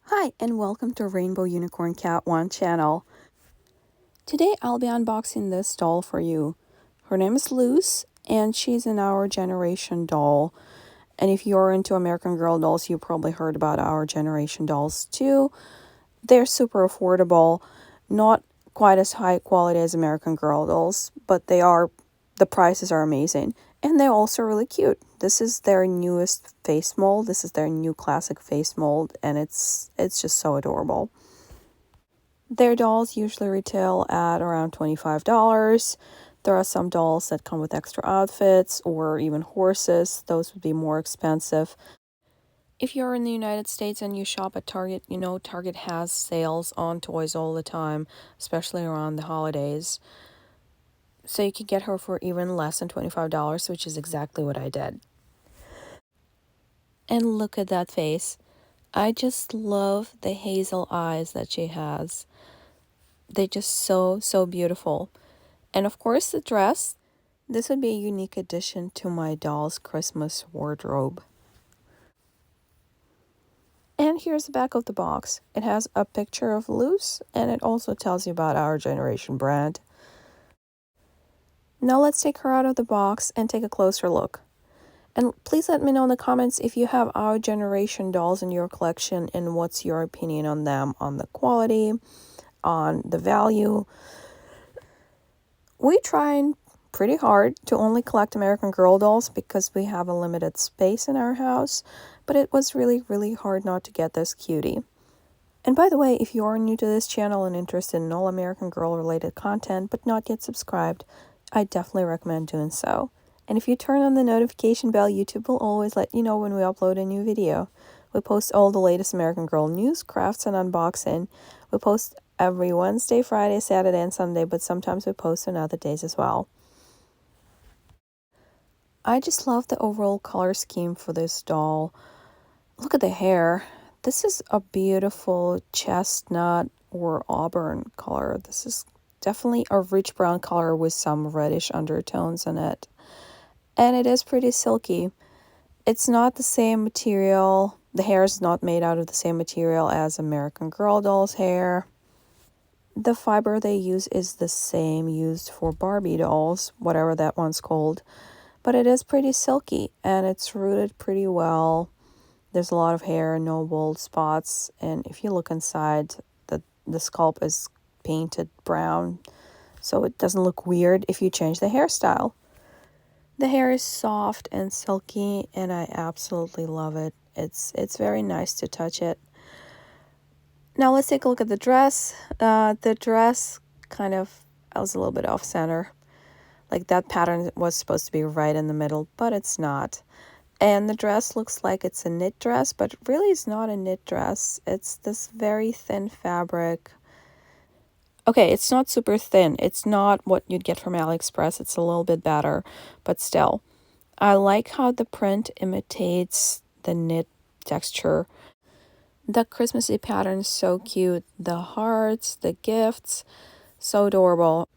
Hi, and welcome to Rainbow Unicorn Cat 1 channel. Today I'll be unboxing this doll for you. Her name is Luz, and she's an Our Generation doll. And if you're into American Girl dolls, you probably heard about Our Generation dolls too. They're super affordable, not quite as high quality as American Girl dolls, but the prices are amazing. And they're also really cute. This is their newest face mold. This is their new classic face mold, and it's just so adorable. Their dolls usually retail at around $25. There are some dolls that come with extra outfits or even horses. Those would be more expensive. If you're in the United States and you shop at Target, you know Target has sales on toys all the time, especially around the holidays. So you can get her for even less than $25, which is exactly what I did. And look at that face. I just love the hazel eyes that she has. They're just so beautiful. And of course the dress. This would be a unique addition to my doll's Christmas wardrobe. And here's the back of the box. It has a picture of Luz, and it also tells you about Our Generation brand. Now let's take her out of the box and take a closer look. And please let me know in the comments if you have Our Generation dolls in your collection and what's your opinion on them, on the quality, on the value. We try pretty hard to only collect American Girl dolls because we have a limited space in our house, but it was really hard not to get this cutie. And by the way, if you are new to this channel and interested in all American Girl related content but not yet subscribed, I definitely recommend doing so. And if you turn on the notification bell, YouTube will always let you know when we upload a new video. We post all the latest American Girl news, crafts, and unboxing. We post every Wednesday, Friday, Saturday, and Sunday, but sometimes we post on other days as well. I just love the overall color scheme for this doll. Look at the hair. This is a beautiful chestnut or auburn color. This is definitely a rich brown color with some reddish undertones in it. And it is pretty silky. It's not the same material. The hair is not made out of the same material as American Girl doll's hair. The fiber they use is the same used for Barbie dolls, whatever that one's called. But it is pretty silky and it's rooted pretty well. There's a lot of hair, no bald spots, and if you look inside, the scalp is painted brown, so it doesn't look weird if you change the hairstyle. The hair is soft and silky, and I absolutely love it. It's very nice to touch it. Now let's take a look at the dress. The dress kind of was a little bit off center. Like that pattern was supposed to be right in the middle, but it's not. And the dress looks like it's a knit dress, but really it's not a knit dress. It's this very thin fabric. Okay, it's not super thin. It's not what you'd get from AliExpress. It's a little bit better, but still. I like how the print imitates the knit texture. The Christmassy pattern is so cute. The hearts, the gifts, so adorable.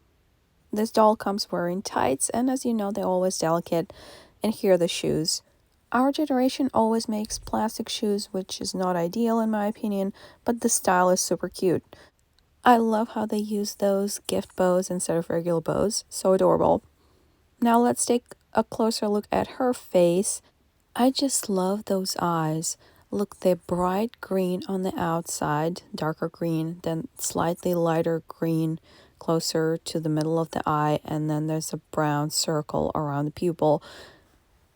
This doll comes wearing tights, and as you know, they're always delicate. And here are the shoes. Our generation always makes plastic shoes, which is not ideal in my opinion, but the style is super cute. I love how they use those gift bows instead of regular bows. So adorable. Now let's take a closer look at her face. I just love those eyes. Look, they're bright green on the outside, darker green, then slightly lighter green closer to the middle of the eye, and then there's a brown circle around the pupil.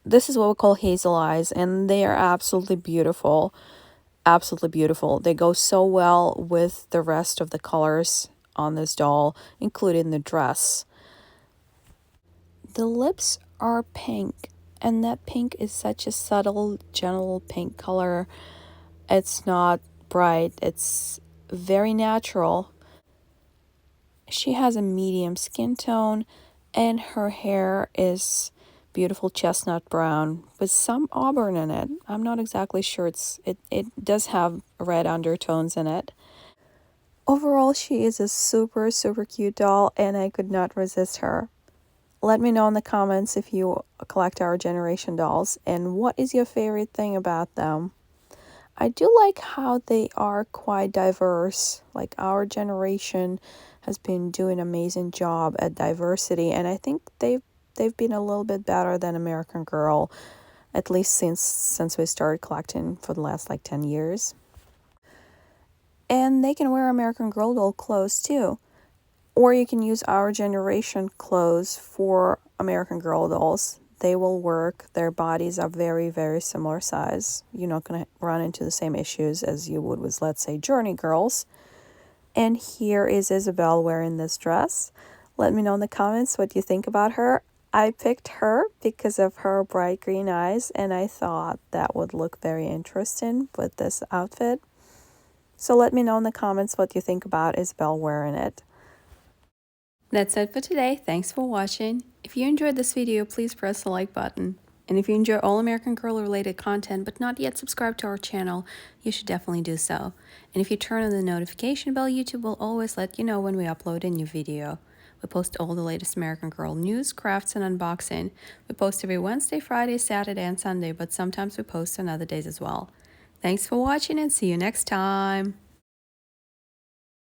This is what we call hazel eyes, and they are absolutely beautiful. Absolutely beautiful. They go so well with the rest of the colors on this doll, including the dress. The lips are pink, and that pink is such a subtle, gentle pink color. It's not bright, it's very natural. She has a medium skin tone, and her hair is beautiful chestnut brown with some auburn in it. I'm not exactly sure. It does have red undertones in it. Overall, she is a super cute doll, and I could not resist her. Let me know in the comments if you collect Our Generation dolls and what is your favorite thing about them. I do like how they are quite diverse. Like our generation has been doing an amazing job at diversity, and I think they've been a little bit better than American Girl, at least since we started collecting for the last like 10 years. And they can wear American Girl doll clothes too. Or you can use our generation clothes for American Girl dolls. They will work. Their bodies are very, very similar size. You're not going to run into the same issues as you would with, let's say, Journey Girls. And here is Isabel wearing this dress. Let me know in the comments what you think about her. I picked her because of her bright green eyes, and I thought that would look very interesting with this outfit. So let me know in the comments what you think about Isabel wearing it. That's it for today. Thanks for watching. If you enjoyed this video, please press the like button. And if you enjoy all American Girl related content but not yet subscribed to our channel, you should definitely do so. And if you turn on the notification bell, YouTube will always let you know when we upload a new video. We post all the latest American Girl news, crafts, and unboxing. We post every Wednesday, Friday, Saturday, and Sunday, but sometimes we post on other days as well. Thanks for watching and see you next time.